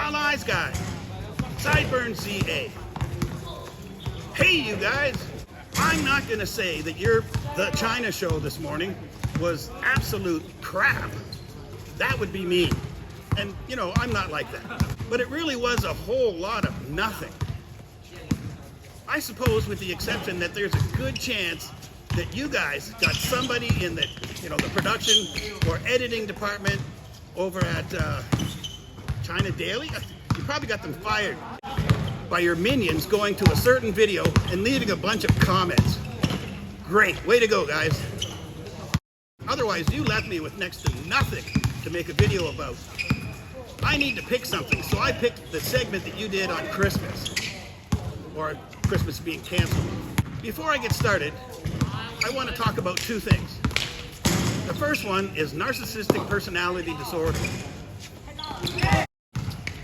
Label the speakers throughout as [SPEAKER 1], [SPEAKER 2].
[SPEAKER 1] All Eyes Guy, Sideburns ZA. Hey, you guys, I'm not going to say that the China show this morning was absolute crap. That would be mean. And, you know, I'm not like that. But it really was a whole lot of nothing. I suppose with the exception that there's a good chance that you guys got somebody in the, the production or editing department over at China Daily. You probably got them fired by your minions going to a certain video and leaving a bunch of comments. Great, way to go, guys. Otherwise, you left me with next to nothing to make a video about. I need to pick something, so I picked the segment that you did on Christmas, or Christmas being canceled. Before I get started, I want to talk about two things. The first one is narcissistic personality disorder.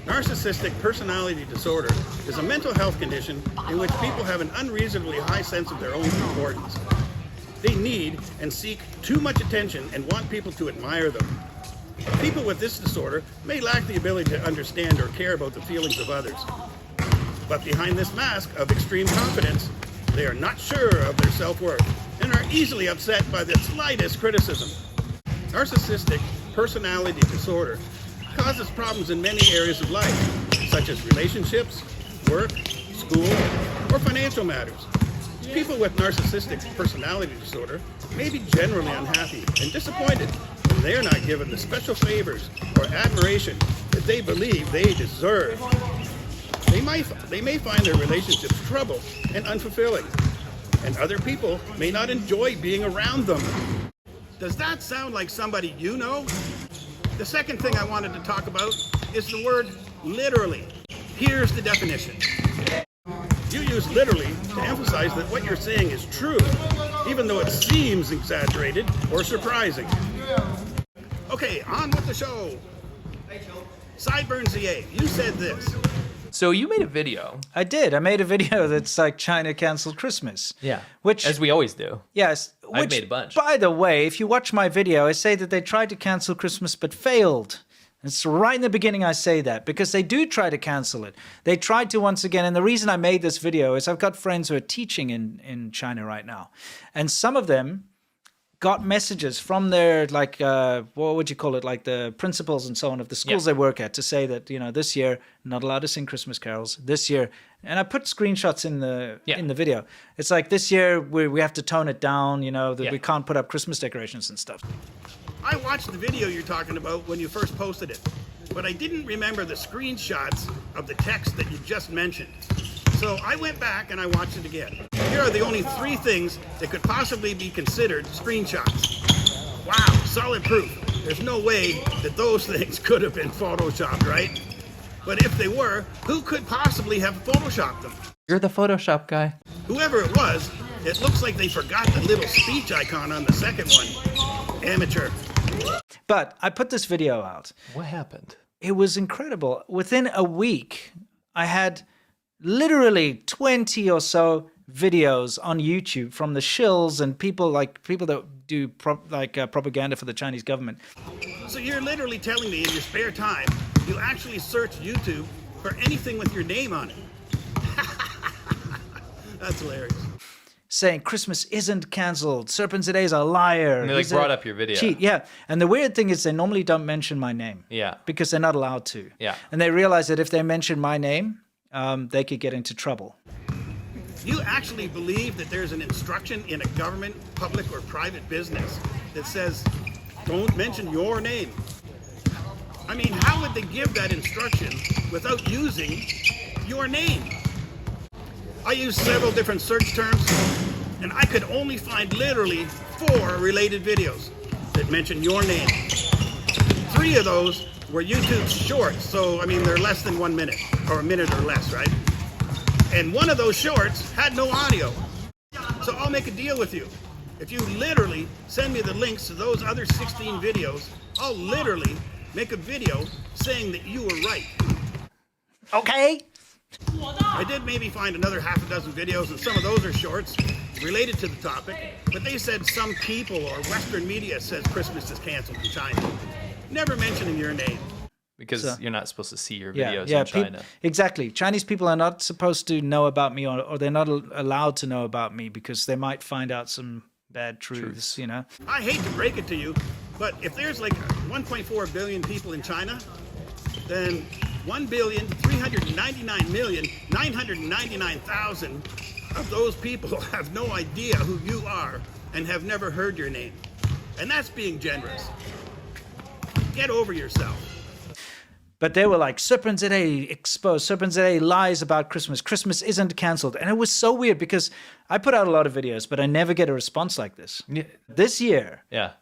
[SPEAKER 1] Narcissistic personality disorder is a mental health condition in which people have an unreasonably high sense of their own importance. They need and seek too much attention and want people to admire them. People with this disorder may lack the ability to understand or care about the feelings of others. But behind this mask of extreme confidence, they are not sure of their self-worth and are easily upset by the slightest criticism. Narcissistic personality disorder causes problems in many areas of life, such as relationships, work, school, or financial matters. People with narcissistic personality disorder may be generally unhappy and disappointed when they are not given the special favors or admiration that they believe they deserve. They may find their relationships troubled and unfulfilling, and other people may not enjoy being around them. Does that sound like somebody you know? The second thing I wanted to talk about is the word literally. Here's the definition. You use literally to emphasize that what you're saying is true, even though it seems exaggerated or surprising. Okay, on with the show. Sideburns ZA, you said this.
[SPEAKER 2] So you made a video.
[SPEAKER 3] I did. I made a video that's like China canceled Christmas.
[SPEAKER 2] Yeah.
[SPEAKER 3] Which,
[SPEAKER 2] as we always do.
[SPEAKER 3] Yes.
[SPEAKER 2] I've made a bunch.
[SPEAKER 3] By the way, if you watch my video, I say that they tried to cancel Christmas but failed. It's right in the beginning I say that, because they do try to cancel it. They tried to once again, and the reason I made this video is I've got friends who are teaching in China right now. And some of them got messages from their, like, what would you call it, like the principals and so on of the schools they work at, to say that, this year, not allowed to sing Christmas carols. This year, and I put screenshots in the video. It's like, this year, we have to tone it down, that we can't put up Christmas decorations and stuff.
[SPEAKER 1] I watched the video you're talking about when you first posted it, but I didn't remember the screenshots of the text that you just mentioned. So I went back and I watched it again. Here are the only 3 things that could possibly be considered screenshots. Wow, solid proof. There's no way that those things could have been photoshopped, right? But if they were, who could possibly have photoshopped them?
[SPEAKER 2] You're the Photoshop guy.
[SPEAKER 1] Whoever it was, it looks like they forgot the little speech icon on the second one. Amateur.
[SPEAKER 3] But I put this video out.
[SPEAKER 2] What happened?
[SPEAKER 3] It was incredible. Within a week, I had literally 20 or so videos on YouTube from the shills and people that do propaganda for the Chinese government.
[SPEAKER 1] So you're literally telling me in your spare time, you actually search YouTube for anything with your name on it. That's hilarious.
[SPEAKER 3] Saying Christmas isn't cancelled, Serpent Today's a liar.
[SPEAKER 2] And they brought up your video.
[SPEAKER 3] Cheat, yeah. And the weird thing is they normally don't mention my name.
[SPEAKER 2] Yeah.
[SPEAKER 3] Because they're not allowed to.
[SPEAKER 2] Yeah.
[SPEAKER 3] And they realize that if they mention my name, they could get into trouble.
[SPEAKER 1] You actually believe that there's an instruction in a government, public, or private business that says, don't mention your name? I mean, how would they give that instruction without using your name? I used several different search terms, and I could only find literally 4 related videos that mention your name. 3 of those were YouTube shorts, so I mean they're less than 1 minute, or a minute or less, right? And one of those shorts had no audio. So I'll make a deal with you. If you literally send me the links to those other 16 videos, I'll literally make a video saying that you were right.
[SPEAKER 3] Okay.
[SPEAKER 1] I did maybe find another half a dozen videos, and some of those are shorts related to the topic, but they said some people or Western media says Christmas is canceled in China, never mentioning your name.
[SPEAKER 2] Because
[SPEAKER 3] So-
[SPEAKER 2] you're not supposed to see your
[SPEAKER 3] Yeah,
[SPEAKER 2] videos
[SPEAKER 3] yeah,
[SPEAKER 2] in China.
[SPEAKER 3] exactly. Chinese people are not supposed to know about me, or they're not allowed to know about me because they might find out some bad truths, you know?
[SPEAKER 1] I hate to break it to you, but if there's like 1.4 billion people in China, then 1,399,999,000 of those people have no idea who you are and have never heard your name. And that's being generous. Get over yourself.
[SPEAKER 3] But they were like, Serpent exposed. Serpent lies about Christmas. Christmas isn't cancelled. And it was so weird because I put out a lot of videos, but I never get a response like this.
[SPEAKER 2] Yeah.
[SPEAKER 3] This year,
[SPEAKER 2] Yeah.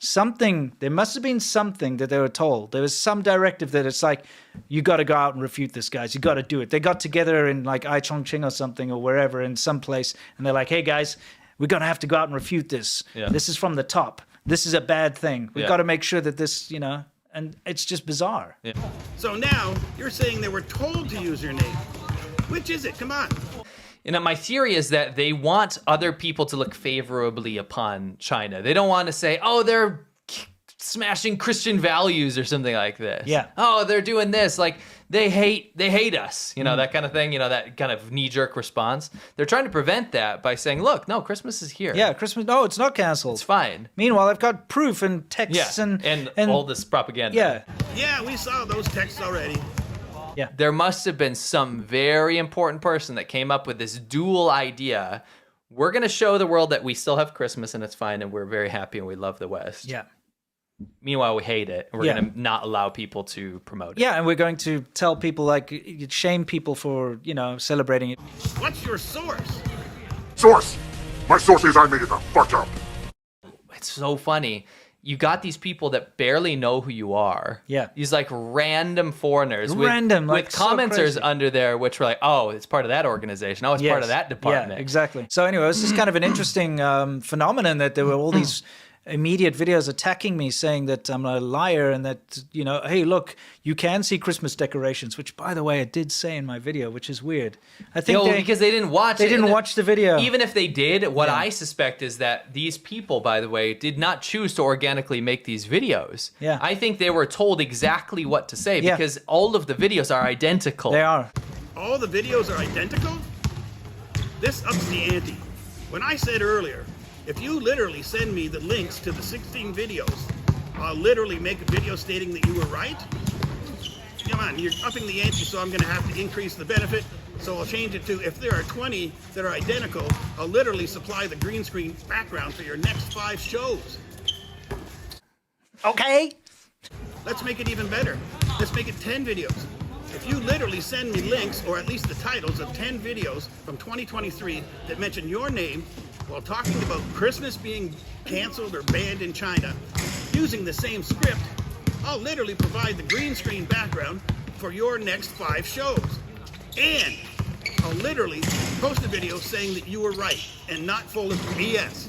[SPEAKER 3] there must have been something that they were told. There was some directive that it's like, you got to go out and refute this, guys. You got to do it. They got together in like Chongqing or something or wherever in some place. And they're like, hey, guys, we're going to have to go out and refute this.
[SPEAKER 2] Yeah.
[SPEAKER 3] This is from the top. This is a bad thing. We've
[SPEAKER 2] Yeah.
[SPEAKER 3] got to make sure that this, you know, and it's just bizarre.
[SPEAKER 2] Yeah.
[SPEAKER 1] So now you're saying they were told to use your name. Which is it? Come on.
[SPEAKER 2] And my theory is that they want other people to look favorably upon China. They don't want to say, oh, they're smashing Christian values or something like this.
[SPEAKER 3] Yeah.
[SPEAKER 2] Oh, they're doing this. Like, they hate us. You know, that kind of thing. You know, that kind of knee-jerk response. They're trying to prevent that by saying, look, no, Christmas is here.
[SPEAKER 3] Yeah, Christmas. No, it's not cancelled.
[SPEAKER 2] It's fine.
[SPEAKER 3] Meanwhile, I've got proof and texts
[SPEAKER 2] Yeah.
[SPEAKER 3] and
[SPEAKER 2] all this propaganda.
[SPEAKER 3] Yeah,
[SPEAKER 1] Yeah, we saw those texts already.
[SPEAKER 2] There must have been some very important person that came up with this dual idea. We're going to show the world that we still have Christmas and it's fine and we're very happy and we love the West.
[SPEAKER 3] yeah,
[SPEAKER 2] Meanwhile, we hate it. And we're
[SPEAKER 3] Yeah.
[SPEAKER 2] going to not allow people to promote it.
[SPEAKER 3] yeah. And we're going to tell people, like, shame people for, you know, celebrating it.
[SPEAKER 1] What's your source?
[SPEAKER 4] Source! My source is I made it the fuck up.
[SPEAKER 2] It's so funny. You got these people that barely know who you are.
[SPEAKER 3] Yeah.
[SPEAKER 2] These like random foreigners
[SPEAKER 3] Random, like,
[SPEAKER 2] with
[SPEAKER 3] so
[SPEAKER 2] commenters
[SPEAKER 3] crazy.
[SPEAKER 2] under there, which were like, oh, it's part of that organization. Oh, it's part of that department.
[SPEAKER 3] Yeah, exactly. So anyway, it's just kind of an interesting phenomenon that there were all these immediate videos attacking me saying that I'm a liar and that, you know, hey, look, you can see Christmas decorations, which, by the way, I did say in my video, which is weird. I think
[SPEAKER 2] Because they didn't watch
[SPEAKER 3] they
[SPEAKER 2] it.
[SPEAKER 3] didn't
[SPEAKER 2] And
[SPEAKER 3] watch the video.
[SPEAKER 2] Even if they did, what I suspect is that these people, by the way, did not choose to organically make these videos.
[SPEAKER 3] Yeah.
[SPEAKER 2] I think they were told exactly what to say
[SPEAKER 3] Yeah.
[SPEAKER 2] because all of the videos are identical.
[SPEAKER 3] They are.
[SPEAKER 1] All the videos are identical? This ups the ante. When I said earlier, if you literally send me the links to the 16 videos, I'll literally make a video stating that you were right. Come on, you're upping the ante, so I'm going to have to increase the benefit. So I'll change it to, if there are 20 that are identical, I'll literally supply the green screen background for your next 5 shows.
[SPEAKER 3] Okay.
[SPEAKER 1] Let's make it even better. Let's make it 10 videos. If you literally send me links, or at least the titles of 10 videos from 2023 that mention your name while talking about Christmas being canceled or banned in China, using the same script, I'll literally provide the green screen background for your next 5 shows. And I'll literally post a video saying that you were right and not full of BS.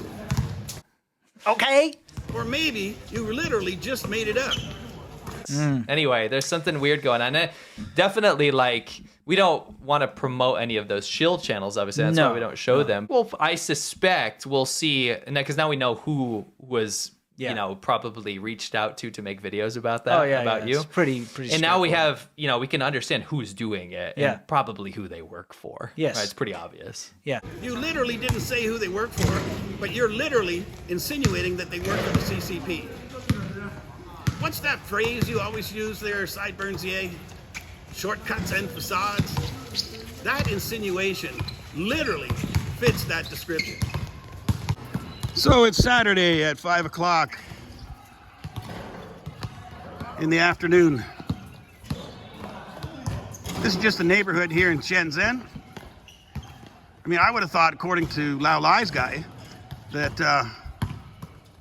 [SPEAKER 3] Okay.
[SPEAKER 1] Or maybe you literally just made it up.
[SPEAKER 2] Anyway, there's something weird going on. And definitely, like, we don't want to promote any of those shield channels, obviously. That's
[SPEAKER 3] No.
[SPEAKER 2] why we don't show them. Well, I suspect we'll see, because now we know who was,
[SPEAKER 3] Yeah.
[SPEAKER 2] you know, probably reached out to make videos about that,
[SPEAKER 3] Oh yeah,
[SPEAKER 2] about
[SPEAKER 3] yeah.
[SPEAKER 2] you.
[SPEAKER 3] It's pretty.
[SPEAKER 2] And now we
[SPEAKER 3] straightforward.
[SPEAKER 2] have, you know, we can understand who's doing it
[SPEAKER 3] Yeah.
[SPEAKER 2] and probably who they work for.
[SPEAKER 3] Yes.
[SPEAKER 2] Right? It's pretty obvious.
[SPEAKER 3] Yeah.
[SPEAKER 1] You literally didn't say who they work for, but you're literally insinuating that they work for the CCP. What's that phrase you always use there, Sideburns, yay? Shortcuts and facades? That insinuation literally fits that description. So it's Saturday at 5 o'clock in the afternoon. This is just a neighborhood here in Shenzhen. I mean, I would have thought, according to Lao Lai's guy, that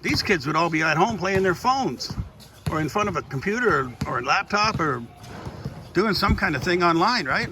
[SPEAKER 1] these kids would all be at home playing their phones or in front of a computer or a laptop or doing some kind of thing online, right?